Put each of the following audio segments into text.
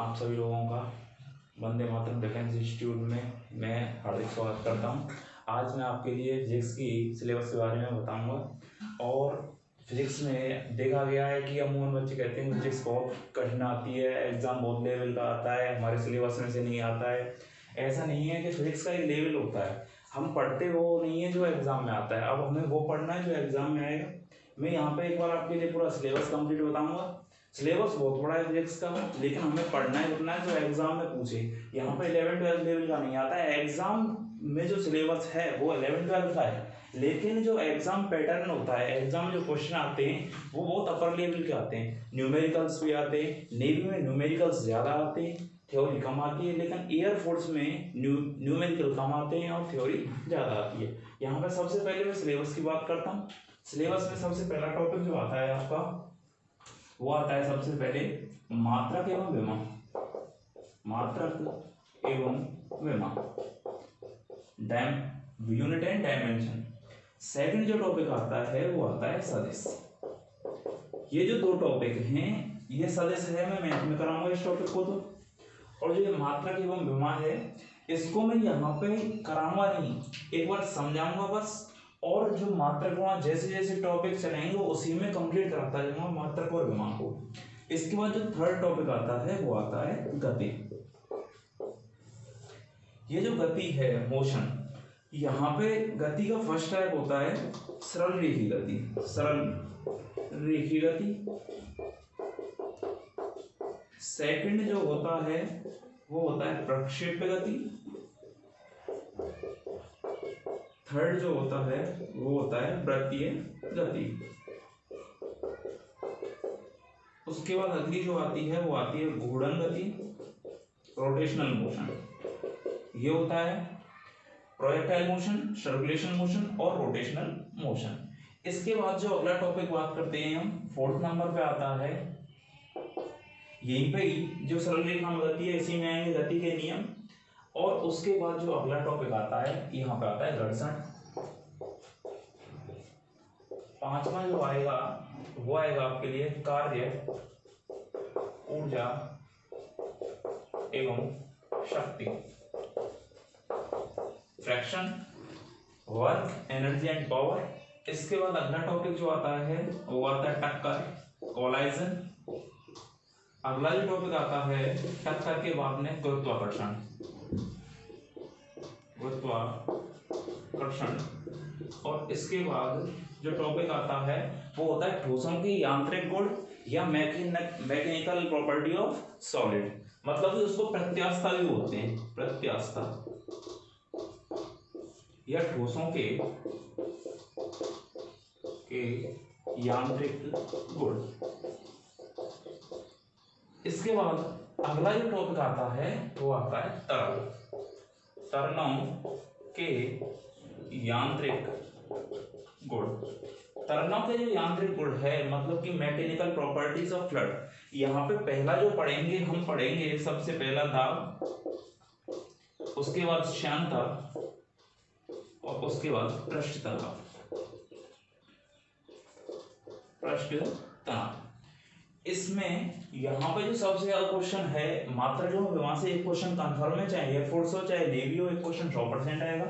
आप सभी लोगों का वंदे मातरम डिफेंस इंस्टीट्यूट में मैं हार्दिक स्वागत करता हूं। आज मैं आपके लिए फिजिक्स की सिलेबस के बारे में बताऊंगा। और फिजिक्स में देखा गया है कि अमूमन बच्चे कहते हैं फिजिक्स बहुत कठिन आती है, एग्ज़ाम बहुत लेवल का आता है, हमारे सिलेबस में से नहीं आता है। ऐसा नहीं है कि फिजिक्स का एक लेवल होता है, हम पढ़ते वो नहीं है जो एग्ज़ाम में आता है। अब हमें वो पढ़ना है जो एग्ज़ाम में आएगा। मैं यहाँ पे एक बार आपके लिए पूरा सिलेबस कंप्लीट बताऊंगा। सिलेबस बहुत बड़ा है फिजिक्स का, लेकिन हमें पढ़ना है उतना है जो एग्जाम में पूछे। यहाँ पे 11-12 लेवल का नहीं आता है। एग्जाम में जो सिलेबस है वो 11-12 का है, लेकिन जो एग्जाम पैटर्न होता है, एग्जाम में जो क्वेश्चन आते हैं वो बहुत अपर लेवल के आते हैं। न्यूमेरिकल्स भी आते हैं, नेवी में न्यूमेरिकल्स ज़्यादा आते हैं, थ्योरी कम आती है। लेकिन एयरफोर्स में न्यूमेरिकल कम आते हैं और थ्योरी ज़्यादा आती है। यहाँ पे सबसे पहले मैं सिलेबस की बात करता हूँ। सिलेबस में सबसे पहला टॉपिक जो आता है आपका, वो आता है सबसे पहले मात्रक एवं विमा। मात्रक एवं विमा, यूनिट एंड डायमेंशन। सेकंड जो टॉपिक आता है वो आता है सदिश। ये जो दो टॉपिक हैं, ये सदिश है, मैं मैथ में कराऊंगा इस टॉपिक को तो। और जो ये मात्रक एवं विमा है, इसको मैं यहाँ पे कराऊंगा नहीं, एक बार समझाऊंगा बस। और जो मात्रक विमा जैसे जैसे टॉपिक चलेंगे उसी में कंप्लीट कराता जाऊंगा मात्रक और विमा को। इसके बाद जो थर्ड टॉपिक आता है वो आता है गति। ये जो गति है, मोशन, यहाँ पे गति का फर्स्ट टाइप होता है सरल रेखी गति। सरल रेखी गति। सेकंड जो होता है वो होता है प्रक्षेप्य गति। थर्ड जो होता है वो होता है वृत्तीय गति। उसके बाद अगली जो आती है वो आती है घूर्णन गति, रोटेशनल मोशन। ये होता है प्रोजेक्टाइल मोशन, सर्कुलेशन मोशन और रोटेशनल मोशन। इसके बाद जो अगला टॉपिक बात करते हैं हम, फोर्थ नंबर पे आता है, यहीं पे ही जो सरल रेखा में गति है इसी में आएंगे गति के नियम। और उसके बाद जो अगला टॉपिक आता है, यहाँ पे आता है घर्षण। पांचवा जो आएगा वो आएगा आपके लिए कार्य, ऊर्जा एवं शक्ति। Fraction, work, energy and power. इसके बाद अगला टॉपिक जो आता है वो आता है टक्कर, कोलाइजन। अगला जो टॉपिक आता है टक्कर के बाद में गुरुत्वाकर्षण। गुरुत्वाकर्षण। और इसके बाद जो टॉपिक आता है वो होता है ठोसों की यांत्रिक गुण या मैकेनिकल प्रॉपर्टी ऑफ सॉलिड। मतलब कि उसको प्रत्यास्था भी बोलते हैं, प्रत्यास्था या ठोसों के यांत्रिक गुण। इसके बाद अगला जो टॉपिक आता है वो आता है तरल, तरलों के यांत्रिक गुण। तरलों के जो यांत्रिक गुण है, मतलब कि मैकेनिकल प्रॉपर्टीज ऑफ फ्लूइड। यहाँ पे पहला जो पढ़ेंगे हम पढ़ेंगे सबसे पहला दाब, उसके बाद श्यानता और उसके बाद पृष्ठ तनाव। पृष्ठ तनाव। इसमें यहाँ पे जो सबसे ज्यादा क्वेश्चन है मात्रक एवं विमा से एक क्वेश्चन कंफर्म है, चाहे एयरफोर्स हो चाहे नेवी हो, एक क्वेश्चन 100% आएगा।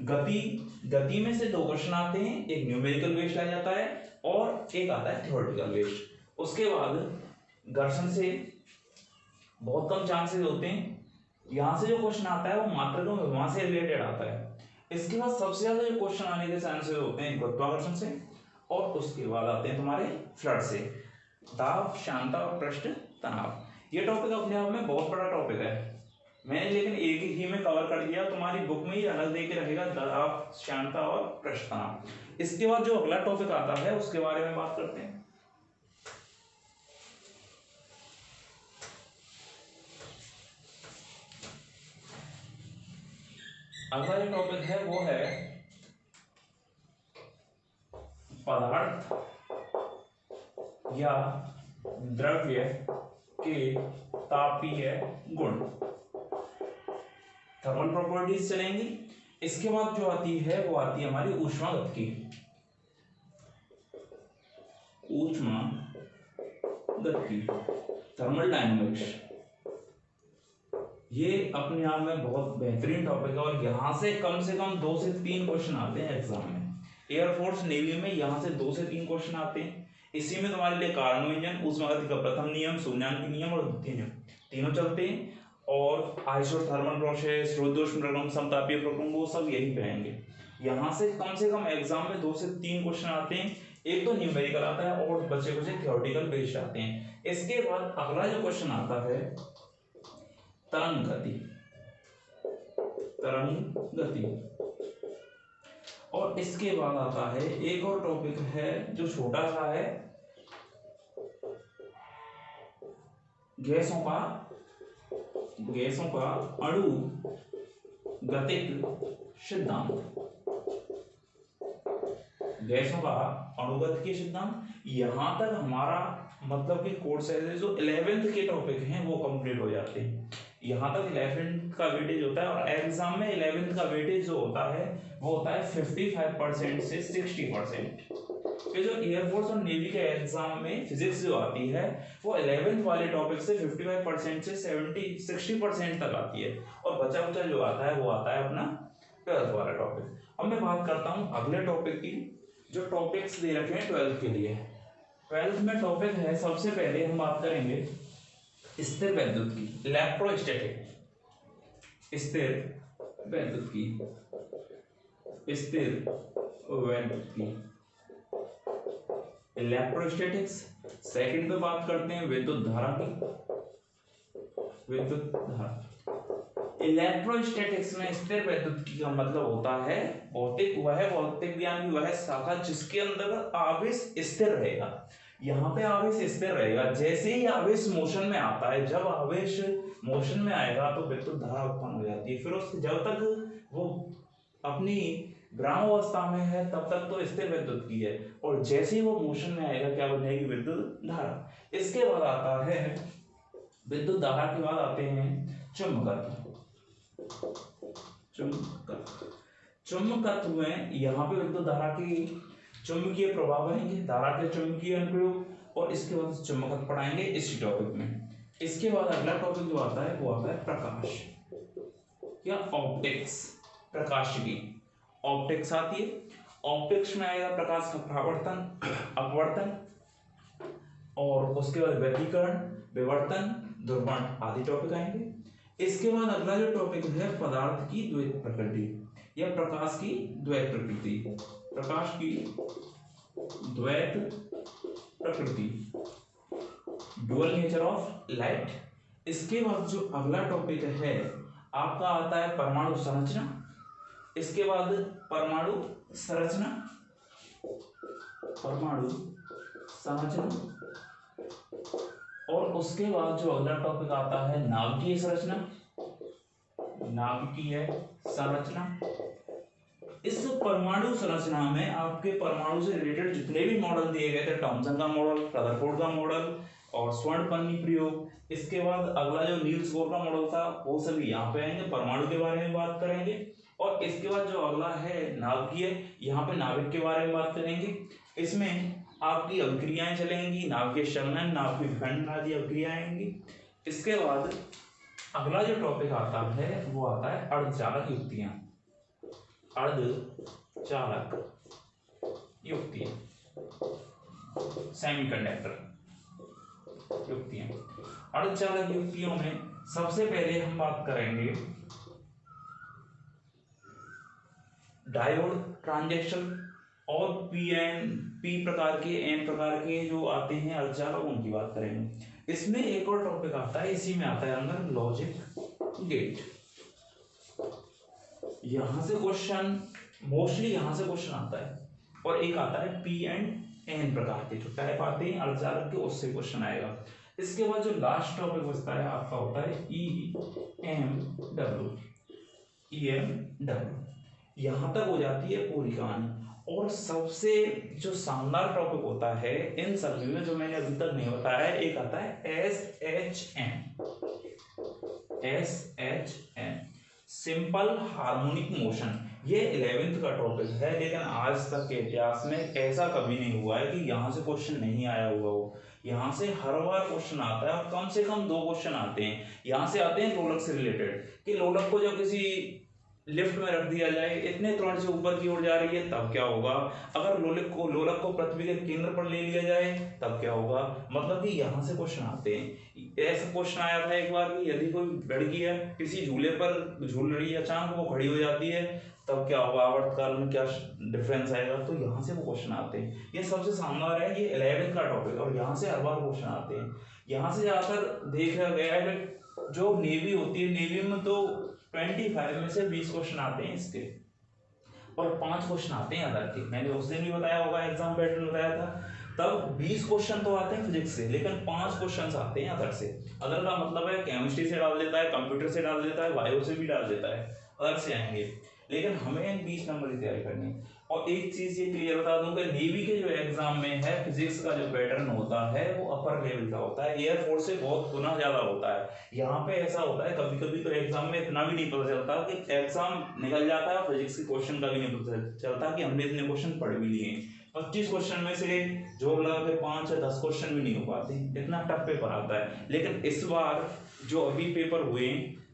गति में से दो क्वेश्चन आते हैं, एक न्यूमेरिकल बेस्ड आ जाता है और एक आता है थ्योरेटिकल बेस्ड। उसके बाद घर्षण से बहुत कम चांसेस होते हैं। यहाँ से जो क्वेश्चन आता है वो मात्रक एवं विमा से रिलेटेड आता है। इसके बाद सबसे ज्यादा जो क्वेश्चन आने के चांसेस होते हैं गुरुत्वाकर्षण से, और उसके बाद आते हैं तुम्हारे फ्लड से, दाब, श्यानता और पृष्ठ तनाव। ये टॉपिक अपने आप में बहुत बड़ा टॉपिक है, मैंने लेकिन एक ही में कवर कर दिया। तुम्हारी बुक में ही अलग दे के रहेगा दाब, श्यानता और पृष्ठ तनाव। इसके बाद जो अगला टॉपिक आता है उसके बारे में बात करते हैं। अगला जो टॉपिक है वो है पदार्थ या द्रव्य के तापीय गुण, थर्मल प्रॉपर्टीज चलेंगी। इसके बाद जो आती है वो आती है हमारी ऊष्मागतिकी, ऊष्मागतिकी, थर्मल डायनामिक्स। ये अपने आप में बहुत बेहतरीन टॉपिक है और यहाँ से कम 2 से 3 क्वेश्चन आते हैं एग्जाम में। एयरफोर्स नेवी में यहाँ से 2 से 3 क्वेश्चन आते हैं। इसी में तुम्हारे लिए कार्नो इंजन, ऊष्मागति का प्रथम नियम, शून्याङ्क नियम और द्वितीय नियम तीनों चलते हैं। और आइसोथर्मल प्रोसेस, रुद्धोष्म प्रक्रम, समतापीय प्रक्रम, वो सब यही पढ़ेंगे। यहाँ से कम एग्जाम में 2 से 3 क्वेश्चन आते हैं। एक तो न्यूमेरिकल आता है और बच्चे थियोरेटिकल बेस्ड आते हैं। इसके बाद अगला जो क्वेश्चन आता है तरंग गति, और इसके बाद आता है एक और टॉपिक है जो छोटा सा है, गैसों का अणु गतिक सिद्धांत। गैसों का अणुगतिकीय सिद्धांत। यहां तक हमारा मतलब कि कोर्स है जो 11th के टॉपिक हैं वो कंप्लीट हो जाते हैं। यहाँ तक 11th का वेटेज होता है और एग्जाम में 11th का वेटेज जो होता है वो होता है 55% से 60%। फिर जो एयरफोर्स और नेवी के एग्जाम में फिजिक्स जो आती है वो 11th वाले टॉपिक से 55% से 60% तक आती है, और बचा जो आता है वो आता है अपना 12th वाला टॉपिक। अब मैं बात करता हूँ अगले टॉपिक की। जो टॉपिक्स दे रखे हैं 12th के लिए, 12th में टॉपिक है, सबसे पहले हम बात करेंगे स्थिर वैद्युत की, इलेक्ट्रोस्टैटिक। इलेक्ट्रोस्टैटिक्स। सेकंड पे बात करते हैं विद्युत धारा की। इलेक्ट्रोस्टैटिक्स में स्थिर वैद्युत की का मतलब होता है भौतिक ज्ञान की वह शाखा जिसके अंदर आवेश स्थिर रहेगा। यहाँ पे आवेश स्थिर रहेगा, जैसे ही आवेश मोशन में आता है, जब आवेश मोशन में आएगा तो विद्युत धारा उत्पन्न हो जाती है। फिर उसके जब तक वो अपनी विराम अवस्था में है तब तक तो स्थिर वैद्युत की है, और जैसे ही वो मोशन में आएगा क्या बनेगी, विद्युत धारा। इसके बाद आता है विद्युत धारा के बाद आते हैं चुंबकत्व में यहाँ पे विद्युत धारा की चुंबकीय प्रभाव रहेंगे, धारा के चुंबकीय अनुप्रयोग, और इसके बाद चुंबकत्व पढ़ाएंगे इसी टॉपिक में। इसके बाद अगला टॉपिक जो आता है वो आता है प्रकाश या ऑप्टिक्स। प्रकाश की ऑप्टिक्स आती है। ऑप्टिक्स में आएगा प्रकाश का परावर्तन, अपवर्तन, और उसके बाद व्यतिकरण, विवर्तन, ध्रुवण आदि टॉपिक आएंगे। इसके बाद अगला जो टॉपिक है पदार्थ की द्वैत प्रकृति या प्रकाश की द्वैत प्रकृति। प्रकाश की द्वैत प्रकृति, डुअल नेचर ऑफ लाइट। इसके बाद जो अगला टॉपिक है आपका आता है परमाणु संरचना। इसके बाद परमाणु संरचना, और उसके बाद जो अगला टॉपिक आता है नाभिकीय संरचना। इस परमाणु संरचना में आपके परमाणु से रिलेटेड जितने भी मॉडल दिए गए थे, टॉमसन का मॉडल, रदरफोर्ड का मॉडल और स्वर्णपन्नी प्रयोग, इसके बाद अगला जो नील्स बोर का मॉडल था वो सभी यहाँ पे आएंगे, परमाणु के बारे में बात करेंगे। और इसके बाद जो अगला है नाभिकीय, यहाँ पे नाभिक के बारे में बात करेंगे। इसमें आपकी अभिक्रियाएं चलेंगी, नाभिकीय संघनन, नाभिकीय विखंडन आदि अभिक्रियाएं आएंगी। इसके बाद अगला जो टॉपिक आता है वो आता है अर्धचालक युक्तियां। सेमीकंडक्टर युक्तियां। अर्धचालक युक्तियों में सबसे पहले हम बात करेंगे डायोड ट्रांजिस्टर और पी प्रकार के, एन प्रकार के जो आते हैं अर्धचालक, उनकी बात करेंगे। इसमें एक और टॉपिक आता है, इसी में आता है अंदर लॉजिक गेट। यहां से क्वेश्चन मोस्टली यहां से क्वेश्चन आता है, और एक आता है पी एंड एन प्रकार के जो टाइप आते हैं अर्धचालक के, उससे क्वेश्चन आएगा। इसके बाद जो लास्ट टॉपिक बचता है आपका होता है ई एम डब्ल्यू। यहां तक हो जाती है पूरी कहानी। और सबसे जो शानदार टॉपिक होता है इन सभी में, जो मैंने अभी तक नहीं बताया, एक आता है SHM, सिंपल हार्मोनिक मोशन। ये 11th का टॉपिक है, लेकिन आज तक के इतिहास में ऐसा कभी नहीं हुआ है कि यहाँ से क्वेश्चन नहीं आया हुआ हो। यहाँ से हर बार क्वेश्चन आता है और कम से कम 2 क्वेश्चन आते हैं। यहाँ से आते हैं लोलक से रिलेटेड कि लोलक को जब किसी लिफ्ट में रख दिया जाए, इतने त्वरण से ऊपर की ओर जा रही है तब क्या होगा, अगर लोलक को पृथ्वी के केंद्र पर ले लिया जाए तब क्या होगा। मतलब कि यहाँ से क्वेश्चन आते हैं। ऐसा क्वेश्चन आया था एक बार कि यदि कोई लड़की है किसी झूले पर झूल रही है, अचानक वो खड़ी हो जाती है तब क्या होगा, आवर्तकाल में क्या डिफरेंस आएगा। तो यहाँ से वो क्वेश्चन आते हैं। ये सबसे शानदार है, ये 11th का टॉपिक और यहाँ से हर बार क्वेश्चन आते हैं। यहाँ से ज्यादातर देखा गया है जो नेवी होती है, नेवी में तो 25 में से 20 क्वेश्चन आते हैं इसके, और 5 क्वेश्चन आते हैं अदर के। मैंने उस दिन भी बताया होगा, एग्जाम पैटर्न बताया था, तब 20 क्वेश्चन तो आते हैं फिजिक्स से, लेकिन 5 क्वेश्चन आते हैं अदर से। अदर का मतलब है केमिस्ट्री से डाल देता है, कंप्यूटर से डाल देता है, बायो से भी डाल देता है, अदर से आएंगे। लेकिन हमें 20 नंबर की तैयारी करनी है। और एक चीज ये क्लियर बता दूं कि नेवी के जो एग्जाम में है फिजिक्स का जो पैटर्न होता है वो अपर लेवल का होता है, एयरफोर्स से बहुत गुना ज्यादा होता है। यहाँ पे ऐसा होता है कभी कभी तो एग्जाम में इतना भी नहीं पता चलता कि एग्जाम निकल जाता है, फिजिक्स के क्वेश्चन का भी नहीं पता चलता कि हमने इतने क्वेश्चन पढ़ भी लिए। 25 क्वेश्चन में से जोड़ लगा के 5 या 10 क्वेश्चन भी नहीं हो पाते, इतना टफ पेपर आता है। लेकिन इस बार जो अभी पेपर हुए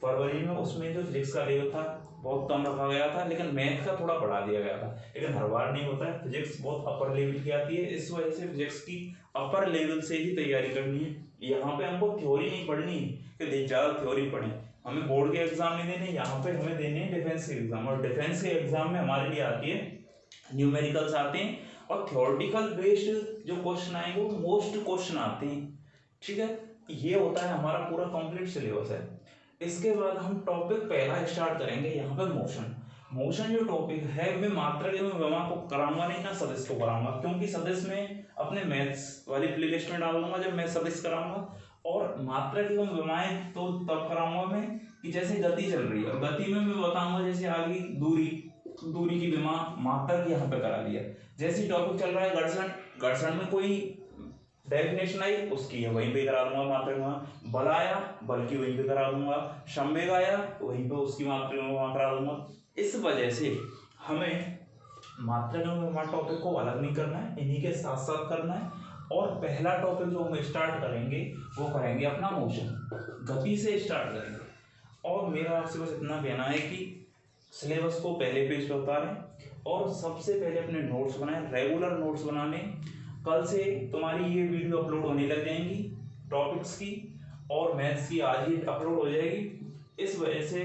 फरवरी में, उसमें जो फिजिक्स का लेवल था बहुत कम रखा गया था, लेकिन मैथ का थोड़ा बढ़ा दिया गया था। लेकिन हर बार नहीं होता है, फिजिक्स बहुत अपर लेवल की आती है, इस वजह से फिजिक्स की अपर लेवल से ही तैयारी करनी है। यहाँ पे हमको थ्योरी नहीं पढ़नी कि ज़्यादा थ्योरी पढ़े, हमें बोर्ड के एग्जाम नहीं देने, यहाँ पे हमें देने हैं डिफेंस के एग्जाम। और डिफेंस के एग्जाम में हमारे लिए आती है न्यूमेरिकल्स आते हैं और थ्योरेटिकल बेस्ड जो क्वेश्चन आएंगे वो मोस्ट क्वेश्चन आते हैं। ठीक है, ये होता है हमारा पूरा कंप्लीट सिलेबस है। इसके बाद हम टॉपिक पहला स्टार्ट करेंगे यहाँ पे मोशन। मोशन जो टॉपिक है मैं मात्रा के विमा को कराऊंगा नहीं ना सदिश को कराऊंगा, क्योंकि सदिश में अपने मैथ्स वाली प्लेलिस्ट में डाल दूंगा जब मैं सदिश कराऊंगा, और मात्रा की विमाएं तो तब कराऊंगा मैं कि जैसे गति चल रही है, और गति में मैं बताऊंगा जैसे आगे दूरी की विमा मात्रा की यहाँ पे करा दिया। जैसे टॉपिक चल रहा है घर्षण में कोई डेफिनेशन आई उसकी है वहीं पे करा दूंगा मात्रा, बल आया बल की वहीं पे करा दूंगा, संवेग आया वहीं पे उसकी मात्रा करा दूंगा। इस वजह से हमें मात्रा टॉपिक को अलग नहीं करना है, इन्हीं के साथ साथ करना है। और पहला टॉपिक जो हम स्टार्ट करेंगे वो करेंगे अपना मोशन, गति से स्टार्ट करेंगे। और मेरा आपसे बस इतना कहना है कि सिलेबस को पहले पेज पर उतारें और सबसे पहले अपने नोट्स बनाएं, रेगुलर नोट्स बनाने। कल से तुम्हारी ये वीडियो अपलोड होने लग जाएंगी टॉपिक्स की, और मैथ्स की आज ही अपलोड हो जाएगी। इस वजह से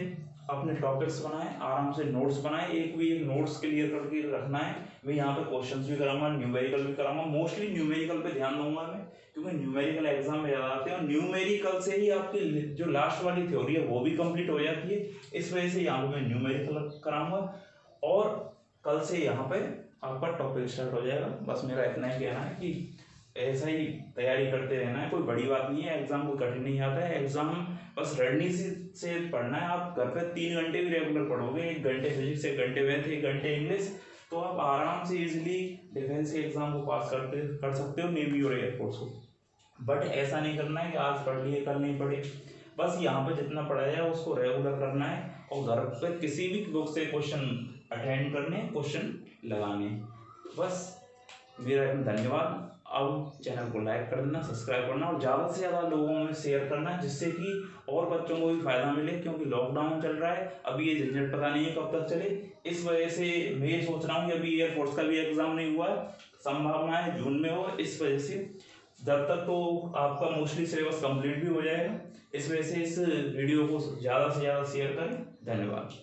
अपने टॉपिक्स बनाएं, आराम से नोट्स बनाएं, एक नोट्स क्लियर करके रखना है। मैं यहाँ पे क्वेश्चंस भी कराऊंगा, न्यूमेरिकल भी कराऊंगा, मोस्टली न्यूमेरिकल पे ध्यान दूंगा मैं, क्योंकि न्यूमेरिकल एग्जाम में ज़्यादा आते हैं और न्यूमेरिकल से ही आपकी जो लास्ट वाली थ्योरी है वो भी कंप्लीट हो जाती है। इस वजह से यहाँ पे मैं न्यूमेरिकल कराऊंगा और कल से यहाँ पे आपका टॉपिक स्टार्ट हो जाएगा। बस मेरा इतना ही कहना है कि ऐसा ही तैयारी करते रहना है, कोई बड़ी बात नहीं है, एग्जाम कोई कठिन नहीं आता है। एग्जाम बस रणनीति से पढ़ना है। आप घर पे 3 घंटे भी रेगुलर पढ़ोगे, 1 घंटे फिजिक्स, 1 घंटे मैथ, 1 घंटे इंग्लिश, तो आप आराम से इजीली डिफेंस के एग्जाम को पास कर सकते हो, नेवी और एयरफोर्स को। बट ऐसा नहीं करना है कि आज पढ़ लिए कल नहीं पढ़े। बस यहाँ पे जितना पढ़ाया है उसको रेगुलर करना है और घर पे किसी भी बुक से क्वेश्चन अटेंड करने, क्वेश्चन लगाने। बस मेरा धन्यवाद। अब चैनल को लाइक कर देना, सब्सक्राइब करना और ज़्यादा से ज़्यादा लोगों में शेयर करना, जिससे कि और बच्चों को भी फायदा मिले, क्योंकि लॉकडाउन चल रहा है, अभी ये झंझट पता नहीं है कब तक चले। इस वजह से मैं ये सोच रहा हूँ कि अभी एयरफोर्स का भी एग्जाम नहीं हुआ है, संभावना है जून में हो। इस वजह से जब तक तो आपका मोस्टली सिलेबस कंप्लीट भी हो जाएगा। इस वजह से इस वीडियो को ज़्यादा से ज़्यादा शेयर करें। धन्यवाद।